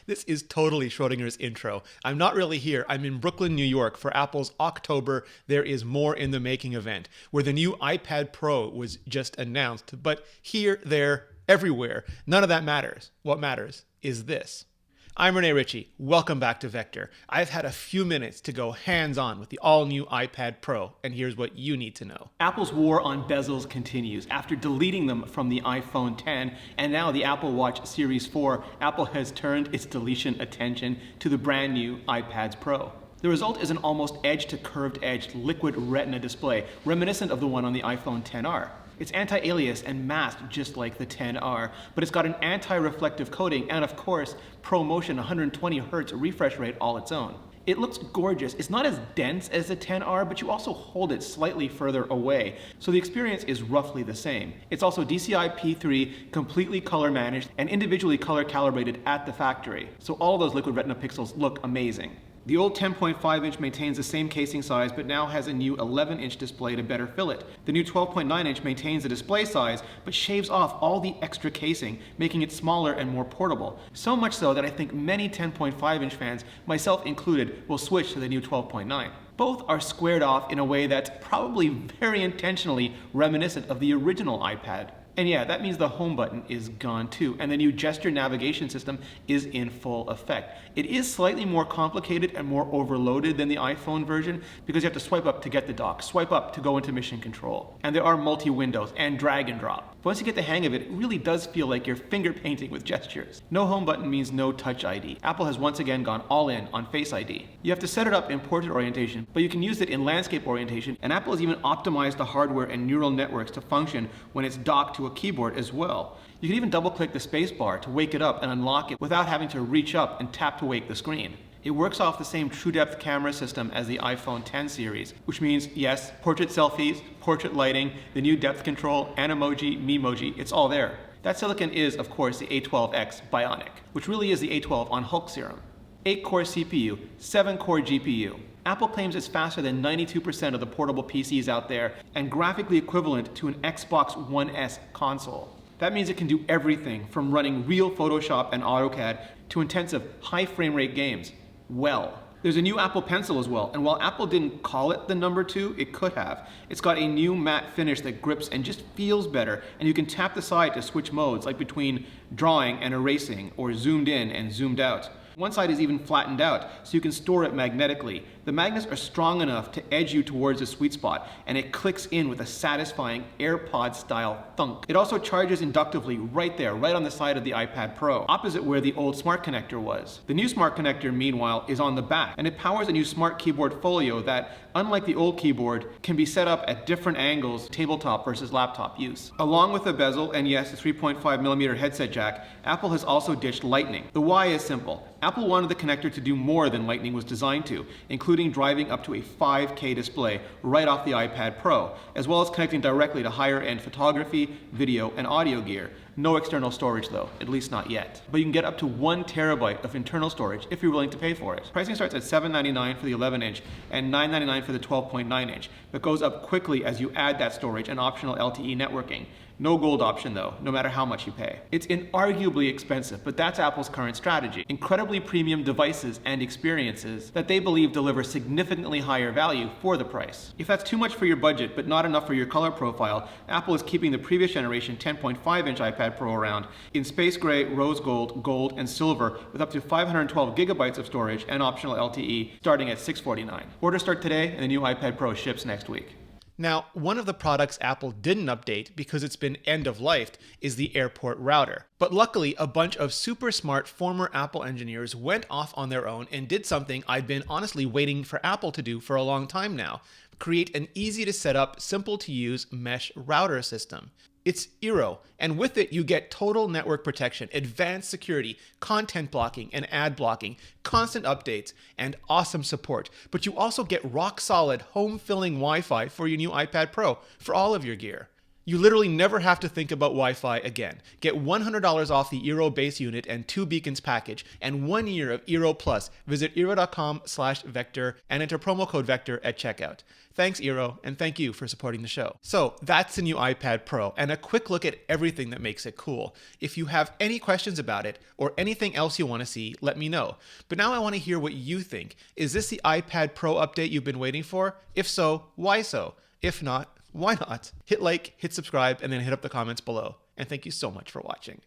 This is totally Schrodinger's intro. I'm not really here. I'm in Brooklyn, New York for Apple's October There Is More in the Making event, where the new iPad Pro was just announced. But here, there, everywhere, none of that matters. What matters is this. I'm Rene Ritchie. Welcome back to Vector. I've had a few minutes to go hands-on with the all-new iPad Pro, and here's what you need to know. Apple's war on bezels continues. After deleting them from the iPhone X and now the Apple Watch Series 4, Apple has turned its deletion attention to the brand new iPads Pro. The result is an almost edge-to-curved-edge liquid retina display, reminiscent of the one on the iPhone XR. It's anti-alias and masked just like the XR, but it's got an anti-reflective coating and, of course, ProMotion 120Hz refresh rate all its own. It looks gorgeous. It's not as dense as the XR, but you also hold it slightly further away, so the experience is roughly the same. It's also DCI P3, completely color managed, and individually color calibrated at the factory, so all those liquid retina pixels look amazing. The old 10.5-inch maintains the same casing size, but now has a new 11-inch display to better fill it. The new 12.9-inch maintains the display size, but shaves off all the extra casing, making it smaller and more portable. So much so that I think many 10.5-inch fans, myself included, will switch to the new 12.9. Both are squared off in a way that's probably very intentionally reminiscent of the original iPad. And yeah, that means the home button is gone too, and the new gesture navigation system is in full effect. It is slightly more complicated and more overloaded than the iPhone version because you have to swipe up to get the dock, swipe up to go into mission control. And there are multi-windows and drag and drop. But once you get the hang of it, it really does feel like you're finger painting with gestures. No home button means no Touch ID. Apple has once again gone all in on Face ID. You have to set it up in portrait orientation, but you can use it in landscape orientation, and Apple has even optimized the hardware and neural networks to function when it's docked to a keyboard as well. You can even double-click the spacebar to wake it up and unlock it without having to reach up and tap to wake the screen. It works off the same true-depth camera system as the iPhone X series, which means, yes, portrait selfies, portrait lighting, the new depth control, Animoji, Memoji, it's all there. That silicon is, of course, the A12X Bionic, which really is the A12 on Hulk serum. 8-core CPU, 7-core GPU. Apple claims it's faster than 92% of the portable PCs out there and graphically equivalent to an Xbox One S console. That means it can do everything from running real Photoshop and AutoCAD to intensive high frame rate games. Well, there's a new Apple Pencil as well, and while Apple didn't call it the number 2, it could have. It's got a new matte finish that grips and just feels better, and you can tap the side to switch modes, like between drawing and erasing, or zoomed in and zoomed out. One side is even flattened out, so you can store it magnetically. The magnets are strong enough to edge you towards the sweet spot, and it clicks in with a satisfying AirPod-style thunk. It also charges inductively right there, right on the side of the iPad Pro, opposite where the old Smart Connector was. The new Smart Connector, meanwhile, is on the back, and it powers a new Smart Keyboard Folio that, unlike the old keyboard, can be set up at different angles, tabletop versus laptop use. Along with the bezel, and yes, the 3.5mm headset jack, Apple has also ditched Lightning. The why is simple. Apple wanted the connector to do more than Lightning was designed to, including driving up to a 5K display right off the iPad Pro, as well as connecting directly to higher-end photography, video, and audio gear. No external storage though, at least not yet. But you can get up to 1 terabyte of internal storage if you're willing to pay for it. Pricing starts at $799 for the 11-inch and $999 for the 12.9-inch, but goes up quickly as you add that storage and optional LTE networking. No gold option though, no matter how much you pay. It's inarguably expensive, but that's Apple's current strategy. Incredibly premium devices and experiences that they believe deliver significantly higher value for the price. If that's too much for your budget, but not enough for your color profile, Apple is keeping the previous generation 10.5-inch iPad Pro around in space gray, rose gold, gold, and silver with up to 512 gigabytes of storage and optional LTE starting at $649. Orders start today and the new iPad Pro ships next week. Now, one of the products Apple didn't update because it's been end-of-lifed is the airport router. But luckily, a bunch of super smart former Apple engineers went off on their own and did something I'd been honestly waiting for Apple to do for a long time now. Create an easy-to-set-up, simple-to-use mesh router system. It's Eero, and with it you get total network protection, advanced security, content blocking and ad blocking, constant updates, and awesome support. But you also get rock-solid home-filling Wi-Fi for your new iPad Pro for all of your gear. You literally never have to think about Wi-Fi again. Get $100 off the Eero base unit and 2 beacons package and 1 year of Eero Plus. Visit Eero.com/Vector and enter promo code Vector at checkout. Thanks, Eero, and thank you for supporting the show. So that's the new iPad Pro and a quick look at everything that makes it cool. If you have any questions about it or anything else you want to see, let me know. But now I want to hear what you think. Is this the iPad Pro update you've been waiting for? If so, why so? If not, why not? Hit like, hit subscribe, and then hit up the comments below. And thank you so much for watching.